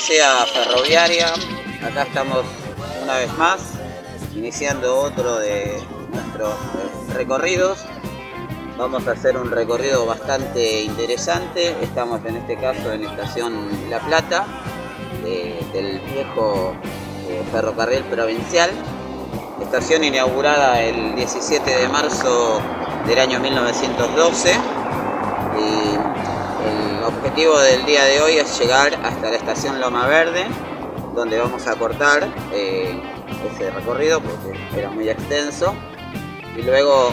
Odisea Ferroviaria. Acá estamos una vez más, iniciando otro de nuestros recorridos. Vamos a hacer un recorrido bastante interesante. Estamos en este caso en Estación La Plata, del viejo ferrocarril provincial. Estación inaugurada el 17 de marzo del año 1912. Y el objetivo del día de hoy es llegar hasta la estación Loma Verde, donde vamos a cortar ese recorrido porque era muy extenso, y luego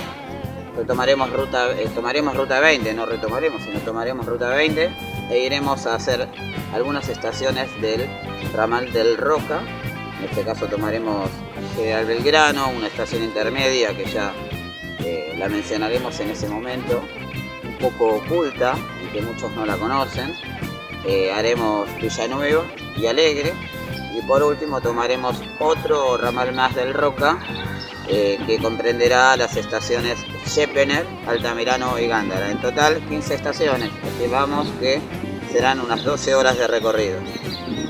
tomaremos ruta 20, no retomaremos, sino tomaremos ruta 20 e iremos a hacer algunas estaciones del ramal del Roca. En este caso tomaremos General Belgrano, una estación intermedia que ya la mencionaremos en ese momento, un poco oculta y que muchos no la conocen. Haremos Villanueva y Alegre, y por último tomaremos otro ramal más del Roca, que comprenderá las estaciones Schepener, Altamirano y Gándara. En total 15 estaciones, estimamos que serán unas 12 horas de recorrido.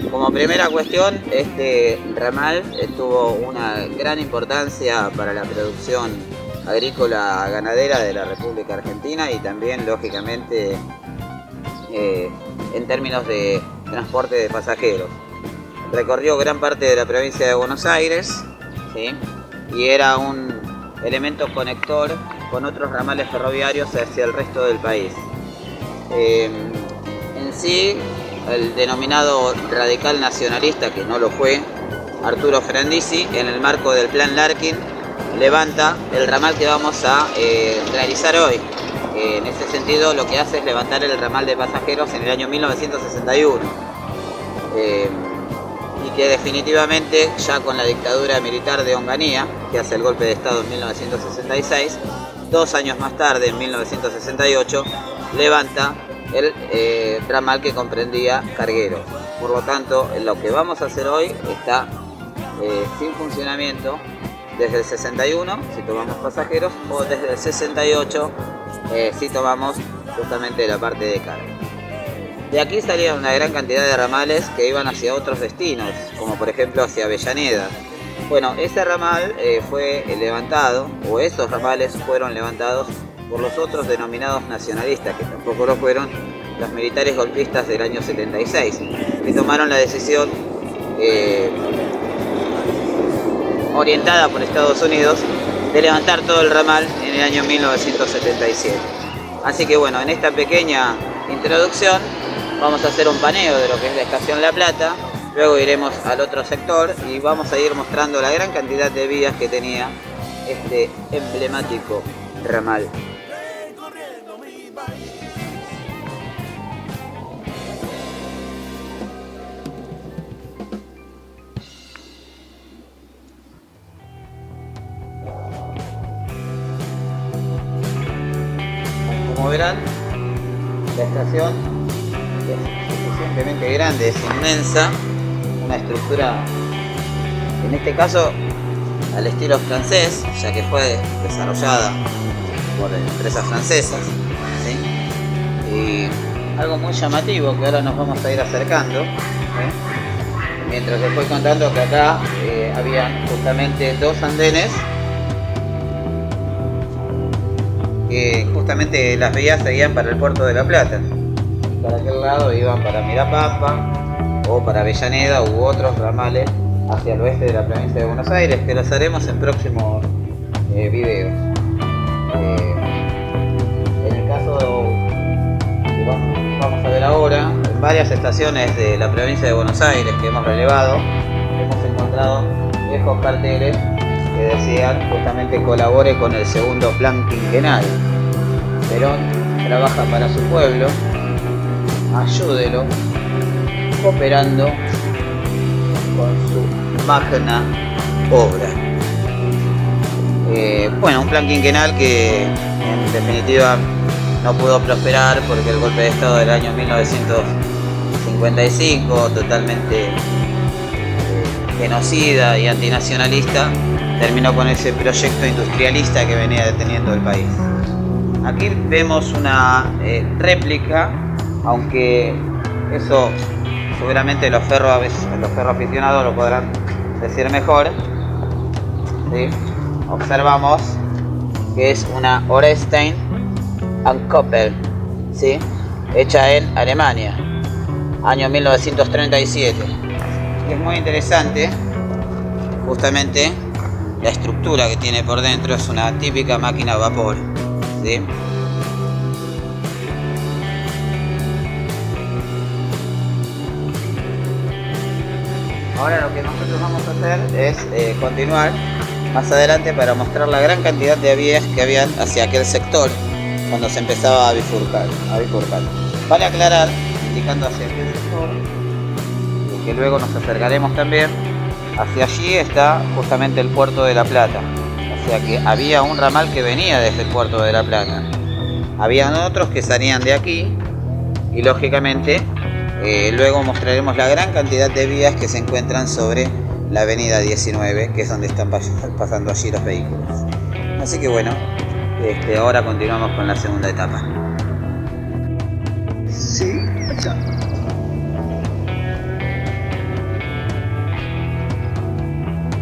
Como primera cuestión, este ramal tuvo una gran importancia para la producción agrícola ganadera de la República Argentina, y también lógicamente en términos de transporte de pasajeros. Recorrió gran parte de la provincia de Buenos Aires, ¿sí? Y era un elemento conector con otros ramales ferroviarios hacia el resto del país. En sí, el denominado radical nacionalista, que no lo fue, Arturo Frondizi, en el marco del Plan Larkin, levanta el ramal que vamos a realizar hoy. En ese sentido, lo que hace es levantar el ramal de pasajeros en el año 1961. Y que definitivamente, ya con la dictadura militar de Onganía, que hace el golpe de Estado en 1966, 2 años más tarde, en 1968, levanta el ramal que comprendía cargueros. Por lo tanto, lo que vamos a hacer hoy está sin funcionamiento desde el 61, si tomamos pasajeros, o desde el 68, si tomamos justamente la parte de carga. De aquí salían una gran cantidad de ramales que iban hacia otros destinos, como por ejemplo hacia Avellaneda. Bueno, ese ramal fue levantado, o esos ramales fueron levantados por los otros denominados nacionalistas, que tampoco lo fueron, los militares golpistas del año 76, que tomaron la decisión orientada por Estados Unidos de levantar todo el ramal en el año 1977. Así que bueno, en esta pequeña introducción vamos a hacer un paneo de lo que es la estación La Plata, luego iremos al otro sector y vamos a ir mostrando la gran cantidad de vías que tenía este emblemático ramal. Como verán, la estación es suficientemente grande, es inmensa, una estructura, en este caso al estilo francés, ya que fue desarrollada por empresas francesas, ¿sí? Y algo muy llamativo que ahora nos vamos a ir acercando, mientras les voy contando que acá había justamente 2 andenes que justamente las vías seguían para el puerto de La Plata. Para aquel lado iban para Mirapampa o para Avellaneda, u otros ramales hacia el oeste de la provincia de Buenos Aires, que los haremos en próximos videos. En el caso que vamos a ver ahora, en varias estaciones de la provincia de Buenos Aires que hemos relevado, hemos encontrado viejos carteles que decían justamente: colabore con el segundo plan quinquenal. Perón trabaja para su pueblo, ayúdelo, cooperando con su magna obra. Bueno, un plan quinquenal que en definitiva no pudo prosperar porque el golpe de Estado del año 1955, totalmente genocida y antinacionalista, terminó con ese proyecto industrialista que venía deteniendo el país. Aquí vemos una réplica, aunque eso seguramente los ferroaficionados lo podrán decir mejor, ¿sí? Observamos que es una Orestein & Koppel, ¿sí? Hecha en Alemania, año 1937. Y es muy interesante justamente la estructura que tiene por dentro. Es una típica máquina a vapor, ¿sí? Ahora lo que nosotros vamos a hacer es continuar más adelante para mostrar la gran cantidad de vías que habían hacia aquel sector cuando se empezaba a bifurcar. Vale aclarar, indicando hacia aquel sector, que luego nos acercaremos también, hacia allí está justamente el puerto de La Plata. O sea que había un ramal que venía desde el puerto de La Plata. Habían otros que salían de aquí y lógicamente luego mostraremos la gran cantidad de vías que se encuentran sobre la avenida 19, que es donde están pasando allí los vehículos. Así que bueno, ahora continuamos con la segunda etapa. Sí, allá.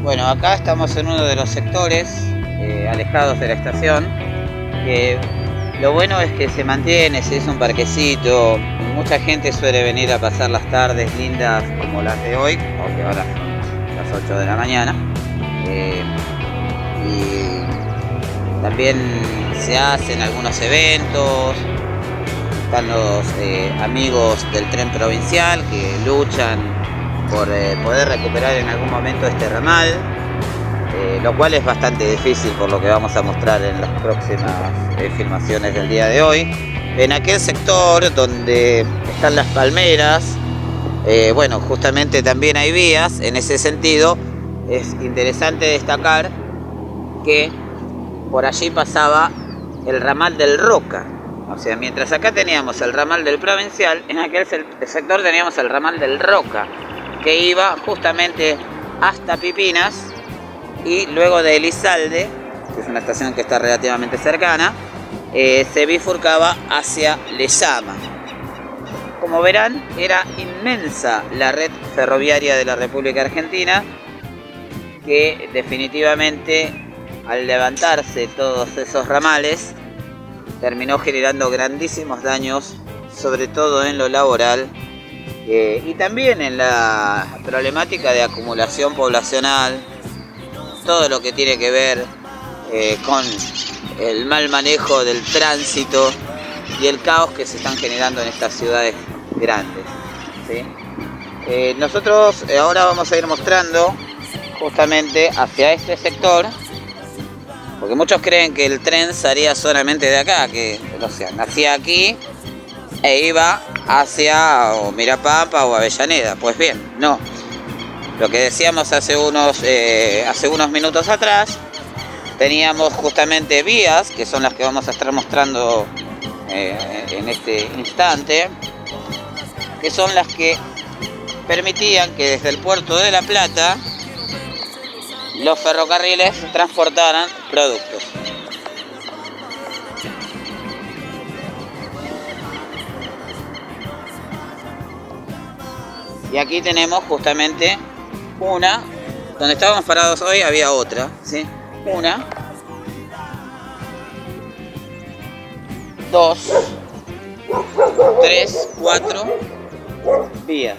Bueno, acá estamos en uno de los sectores alejados de la estación. Lo bueno es que se mantiene, se hizo un parquecito. Mucha gente suele venir a pasar las tardes lindas como las de hoy, aunque ahora son las 8 de la mañana. Y también se hacen algunos eventos. Están los amigos del tren provincial que luchan por poder recuperar en algún momento este ramal, lo cual es bastante difícil por lo que vamos a mostrar en las próximas filmaciones del día de hoy. En aquel sector donde están las palmeras, bueno, justamente también hay vías. En ese sentido es interesante destacar que por allí pasaba el ramal del Roca. O sea, mientras acá teníamos el ramal del provincial, en aquel sector teníamos el ramal del Roca, que iba justamente hasta Pipinas y luego de Elizalde, que es una estación que está relativamente cercana, se bifurcaba hacia Lezama. Como verán, era inmensa la red ferroviaria de la República Argentina, que definitivamente al levantarse todos esos ramales terminó generando grandísimos daños, sobre todo en lo laboral y también en la problemática de acumulación poblacional, todo lo que tiene que ver con el mal manejo del tránsito y el caos que se están generando en estas ciudades grandes, ¿sí? Nosotros ahora vamos a ir mostrando justamente hacia este sector, porque muchos creen que el tren salía solamente de acá, que o sea, nacía aquí e iba hacia o Mirapampa o Avellaneda. Pues bien, no. Lo que decíamos hace unos minutos atrás, teníamos justamente vías, que son las que vamos a estar mostrando en este instante, que son las que permitían que desde el puerto de La Plata los ferrocarriles transportaran productos. Y aquí tenemos justamente una, donde estábamos parados hoy había otra, ¿sí? Una, dos, tres, cuatro vías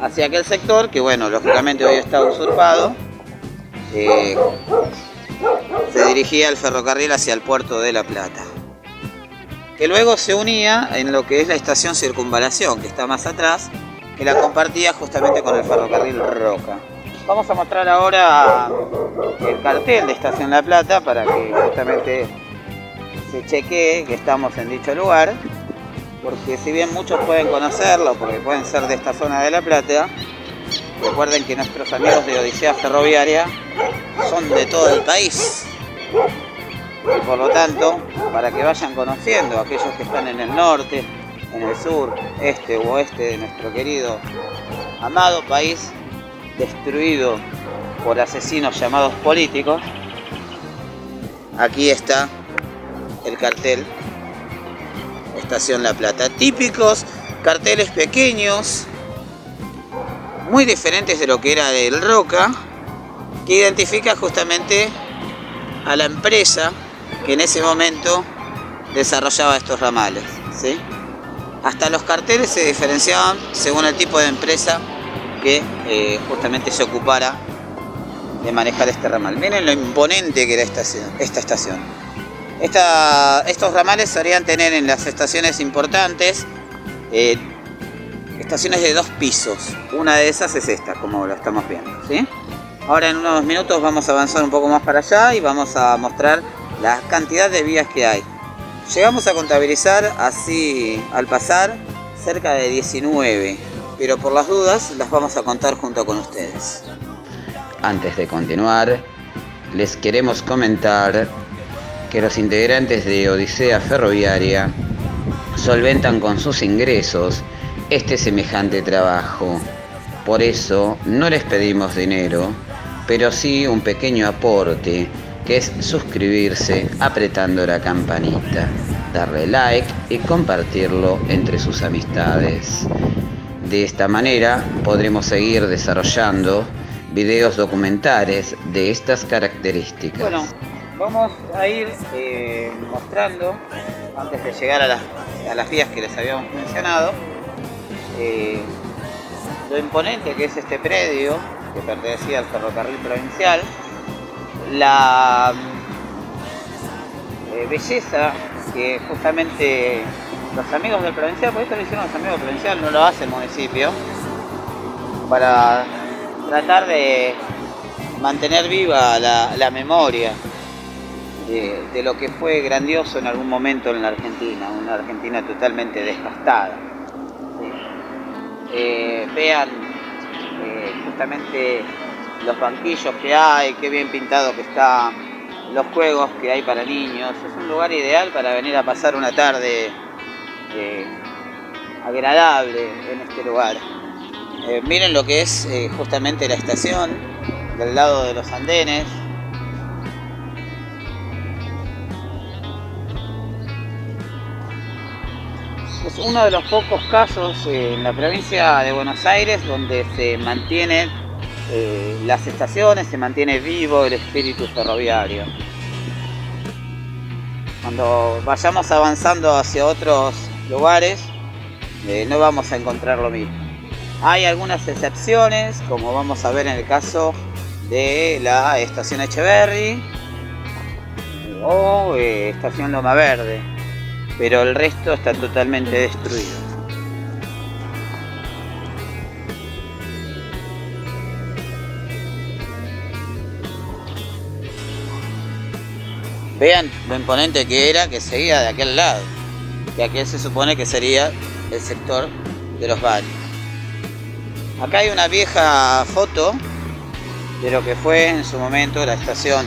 hacia aquel sector que, bueno, lógicamente hoy está usurpado. Se dirigía el ferrocarril hacia el puerto de La Plata, que luego se unía en lo que es la estación Circunvalación, que está más atrás, que la compartía justamente con el ferrocarril Roca. Vamos a mostrar ahora el cartel de Estación La Plata para que justamente se chequee que estamos en dicho lugar, porque si bien muchos pueden conocerlo, porque pueden ser de esta zona de La Plata, recuerden que nuestros amigos de Odisea Ferroviaria son de todo el país. Y por lo tanto, para que vayan conociendo a aquellos que están en el norte, en el sur, este u oeste de nuestro querido, amado país, destruido por asesinos llamados políticos, aquí está el cartel Estación La Plata. Típicos carteles pequeños muy diferentes de lo que era el Roca, que identifica justamente a la empresa que en ese momento desarrollaba estos ramales, ¿sí? Hasta los carteles se diferenciaban según el tipo de empresa que justamente se ocupara de manejar este ramal. Miren lo imponente que era esta estación. Estos ramales solían tener en las estaciones importantes estaciones de 2 pisos. Una de esas es esta, como lo estamos viendo, ¿sí? Ahora en unos minutos vamos a avanzar un poco más para allá y vamos a mostrar la cantidad de vías que hay. Llegamos a contabilizar así al pasar cerca de 19, pero por las dudas las vamos a contar junto con ustedes. Antes de continuar, les queremos comentar que los integrantes de Odisea Ferroviaria solventan con sus ingresos este semejante trabajo. Por eso no les pedimos dinero, pero sí un pequeño aporte, que es suscribirse apretando la campanita, darle like y compartirlo entre sus amistades. De esta manera podremos seguir desarrollando videos documentales de estas características. Bueno, vamos a ir mostrando, antes de llegar a las vías que les habíamos mencionado, lo imponente que es este predio que pertenecía al ferrocarril provincial, la belleza que justamente los amigos del provincial, por esto lo hicieron los amigos del provincial, no lo hace el municipio, para tratar de mantener viva la memoria de lo que fue grandioso en algún momento en la Argentina, una Argentina totalmente desgastada. Vean justamente los banquillos que hay, qué bien pintado que está, los juegos que hay para niños. Es un lugar ideal para venir a pasar una tarde agradable en este lugar. Miren lo que es justamente la estación del lado de los andenes. Es uno de los pocos casos en la provincia de Buenos Aires donde se mantienen las estaciones, se mantiene vivo el espíritu ferroviario. Cuando vayamos avanzando hacia otros lugares, no vamos a encontrar lo mismo. Hay algunas excepciones, como vamos a ver en el caso de la estación Echeverri o estación Loma Verde, pero el resto está totalmente destruido. Vean lo imponente que era, que seguía de aquel lado, que aquel se supone que sería el sector de los baños. Acá hay una vieja foto de lo que fue en su momento la estación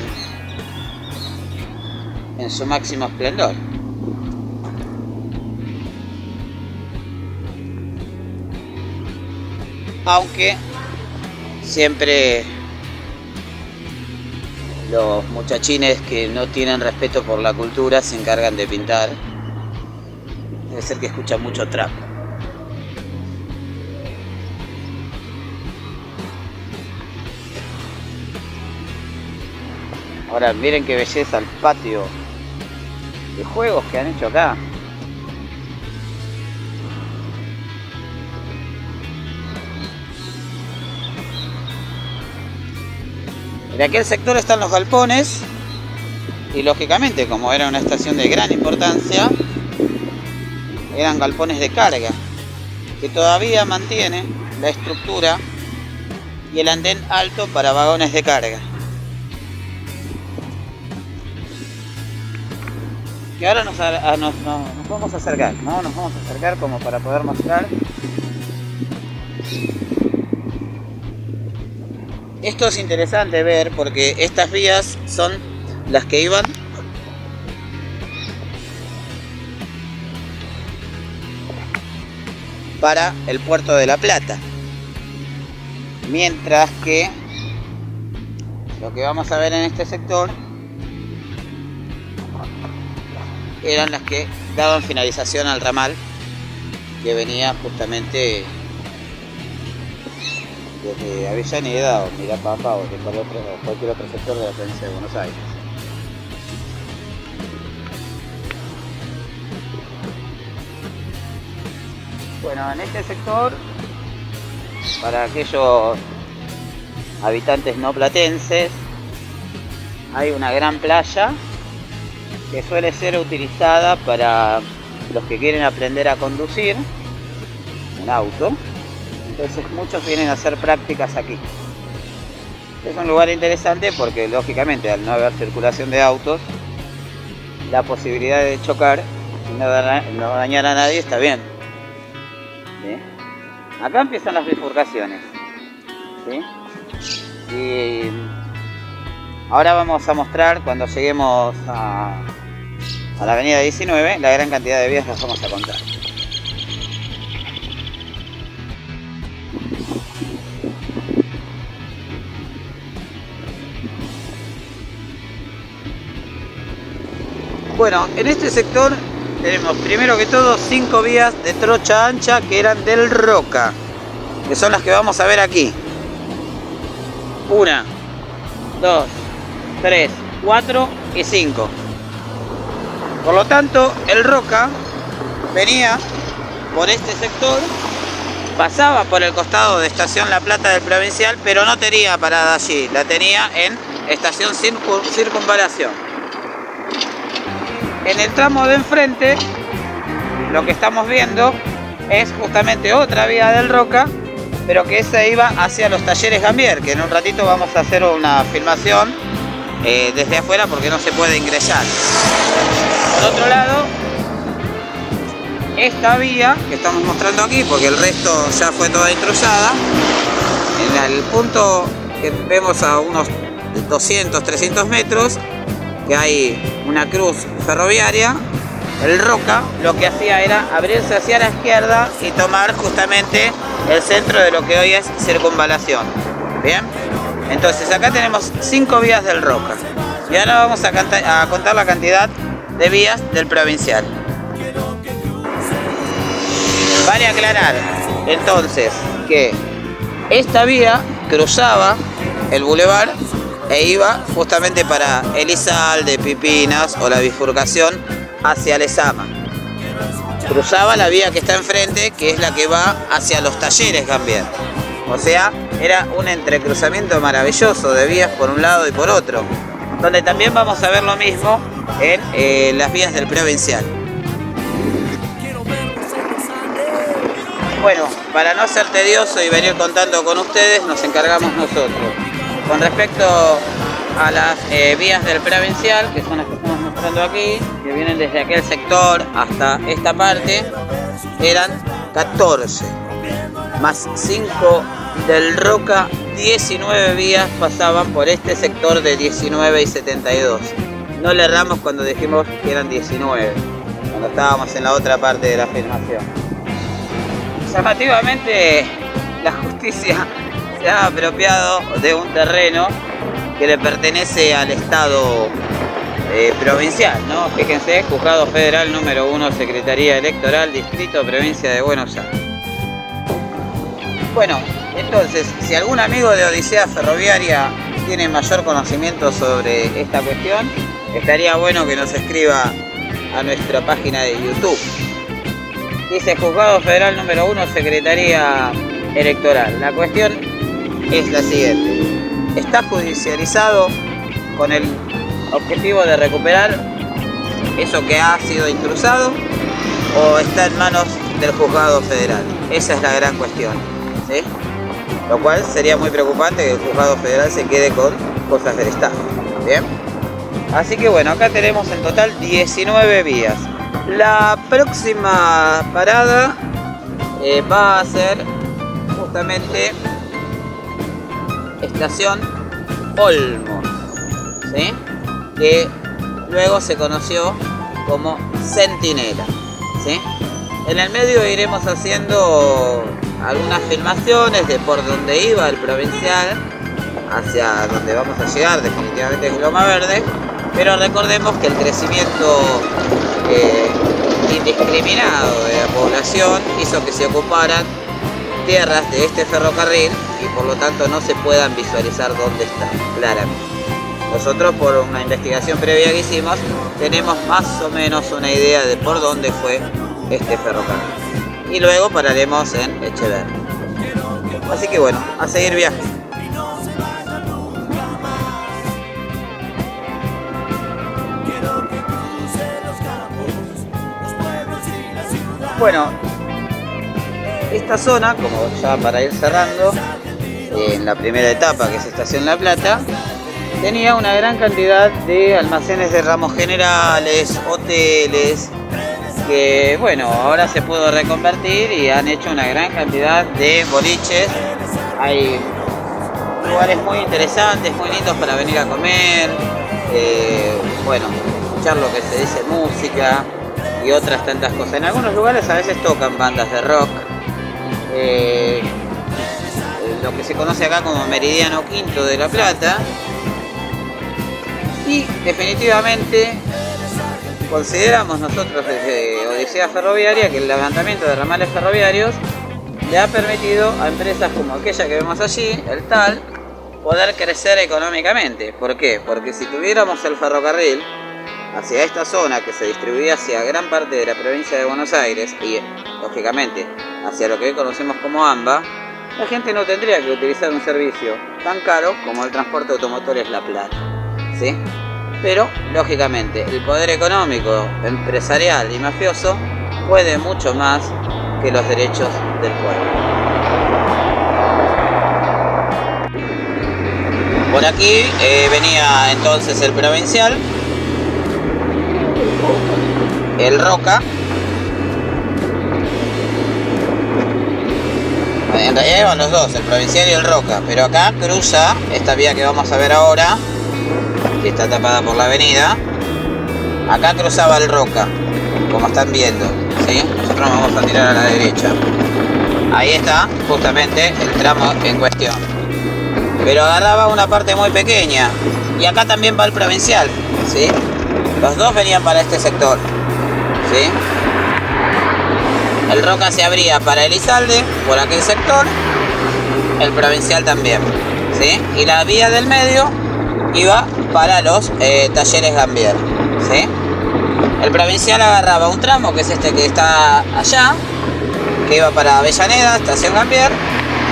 en su máximo esplendor. Aunque siempre los muchachines que no tienen respeto por la cultura se encargan de pintar. Debe ser que escuchan mucho trap. Ahora miren qué belleza el patio de juegos que han hecho acá. En aquel sector están los galpones y lógicamente, como era una estación de gran importancia, eran galpones de carga que todavía mantiene la estructura y el andén alto para vagones de carga. Y ahora nos vamos a acercar, ¿no? Nos vamos a acercar como para poder mostrar. Esto es interesante ver porque estas vías son las que iban para el puerto de La Plata. Mientras que lo que vamos a ver en este sector eran las que daban finalización al ramal que venía justamente desde Avellaneda o Mirapampa o de cualquier otro sector de la provincia de Buenos Aires. Bueno, en este sector, para aquellos habitantes no platenses, hay una gran playa que suele ser utilizada para los que quieren aprender a conducir un auto. Entonces muchos vienen a hacer prácticas aquí. Es un lugar interesante porque lógicamente al no haber circulación de autos, la posibilidad de chocar y no dañar a nadie está bien. ¿Sí? Acá empiezan las bifurcaciones. ¿Sí? Y ahora vamos a mostrar, cuando lleguemos a la avenida 19, la gran cantidad de vías las vamos a contar. Bueno, en este sector tenemos primero que todo 5 vías de trocha ancha que eran del Roca, que son las que vamos a ver aquí. 1, 2, 3, 4 y 5. Por lo tanto, el Roca venía por este sector, pasaba por el costado de Estación La Plata del Provincial, pero no tenía parada allí, la tenía en Estación Circunvalación. En el tramo de enfrente, lo que estamos viendo es justamente otra vía del Roca, pero que esa iba hacia los talleres Gambier, que en un ratito vamos a hacer una filmación desde afuera porque no se puede ingresar. Por otro lado, esta vía que estamos mostrando aquí, porque el resto ya fue toda intrusada, en el punto que vemos a unos 200, 300 metros, que hay una cruz ferroviaria, el Roca lo que hacía era abrirse hacia la izquierda y tomar justamente el centro de lo que hoy es Circunvalación. Bien, entonces acá tenemos 5 vías del Roca y ahora vamos a contar la cantidad de vías del Provincial. Vale aclarar entonces que esta vía cruzaba el bulevar e iba justamente para Elizalde, Pipinas o la bifurcación hacia Lezama. Cruzaba la vía que está enfrente, que es la que va hacia los talleres Gambier. O sea, era un entrecruzamiento maravilloso de vías por un lado y por otro, donde también vamos a ver lo mismo en las vías del Provincial. Bueno, para no ser tedioso y venir contando con ustedes, nos encargamos nosotros. Con respecto a las vías del Provincial, que son las que estamos mostrando aquí, que vienen desde aquel sector hasta esta parte, eran 14, más 5 del Roca, 19 vías pasaban por este sector de 19 y 72. No le erramos cuando dijimos que eran 19, cuando estábamos en la otra parte de la filmación. Llamativamente, la justicia se ha apropiado de un terreno que le pertenece al Estado provincial, ¿no? Fíjense, Juzgado Federal número 1, Secretaría Electoral, Distrito, Provincia de Buenos Aires. Bueno, entonces, si algún amigo de Odisea Ferroviaria tiene mayor conocimiento sobre esta cuestión, estaría bueno que nos escriba a nuestra página de YouTube. Dice Juzgado Federal número 1, Secretaría Electoral. La cuestión es la siguiente: ¿está judicializado con el objetivo de recuperar eso que ha sido intrusado o está en manos del Juzgado Federal? Esa es la gran cuestión, ¿sí? Lo cual sería muy preocupante que el Juzgado Federal se quede con cosas del Estado. Bien, así que bueno, acá tenemos en total 19 vías. La próxima parada va a ser justamente Estación Olmos, ¿sí? Que luego se conoció como Centinela, ¿sí? En el medio iremos haciendo algunas filmaciones de por donde iba el Provincial hacia donde vamos a llegar, definitivamente es Loma Verde, pero recordemos que el crecimiento indiscriminado de la población hizo que se ocuparan tierras de este ferrocarril y por lo tanto no se puedan visualizar dónde están claramente. Nosotros, por una investigación previa que hicimos, tenemos más o menos una idea de por dónde fue este ferrocarril. Y luego pararemos en Echeverría. Así que bueno, a seguir viaje. Bueno, esta zona, como ya para ir cerrando, en la primera etapa, que es Estación La Plata, tenía una gran cantidad de almacenes de ramos generales, hoteles, que bueno, ahora se pudo reconvertir y han hecho una gran cantidad de boliches. Hay lugares muy interesantes, muy lindos para venir a comer, bueno, escuchar lo que se dice, música y otras tantas cosas. En algunos lugares a veces tocan bandas de rock, lo que se conoce acá como Meridiano Quinto de La Plata. Y definitivamente consideramos nosotros desde Odisea Ferroviaria que el levantamiento de ramales ferroviarios le ha permitido a empresas como aquella que vemos allí, el TAL, poder crecer económicamente. ¿Por qué? Porque si tuviéramos el ferrocarril hacia esta zona que se distribuía hacia gran parte de la provincia de Buenos Aires y lógicamente hacia lo que hoy conocemos como AMBA, la gente no tendría que utilizar un servicio tan caro como el transporte de automotores La Plata, ¿sí? Pero lógicamente el poder económico, empresarial y mafioso puede mucho más que los derechos del pueblo. Por aquí venía entonces el provincial, el Roca. En realidad iban los dos, el provincial y el Roca, pero acá cruza esta vía que vamos a ver ahora, que está tapada por la avenida. Acá cruzaba el Roca, como están viendo, ¿sí? Nosotros nos vamos a tirar a la derecha. Ahí está justamente el tramo en cuestión. Pero agarraba una parte muy pequeña. Y acá también va el provincial, ¿sí? Los dos venían para este sector, ¿sí? El Roca se abría para Elizalde, por aquel sector. El provincial también, ¿sí? Y la vía del medio iba para los talleres Gambier, ¿sí? El provincial agarraba un tramo, que es este que está allá, que iba para Avellaneda, estación Gambier.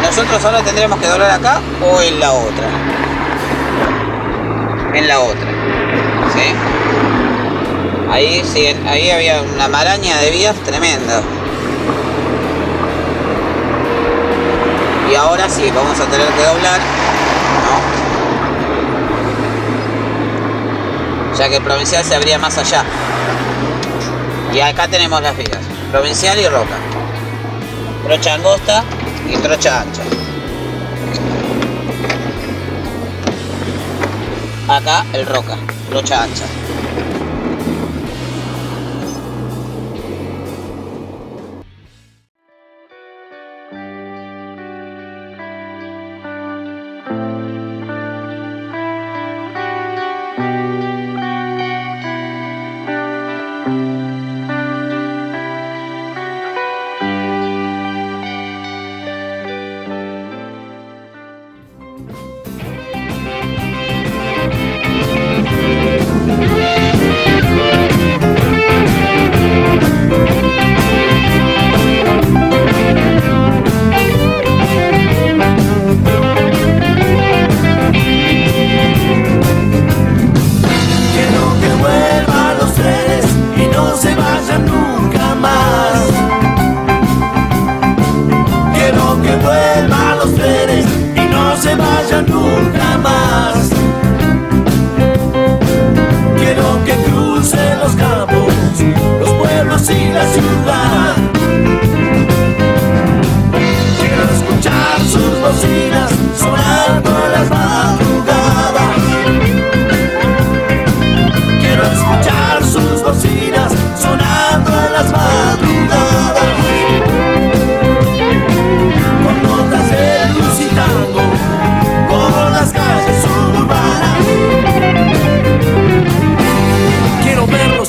Nosotros ahora tendremos que doblar acá o en la otra. En la otra, ¿sí? Ahí, sí, ahí había una maraña de vías tremenda. Y ahora sí, vamos a tener que doblar, ¿no? Ya que el provincial se abría más allá. Y acá tenemos las vías, provincial y Roca. Trocha angosta y trocha ancha. Acá el Roca, trocha ancha.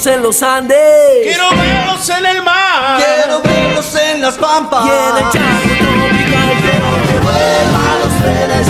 En los Andes, quiero verlos en el mar, quiero verlos en las pampas, y en el Chaco tropical. Quiero que vuelvan los eres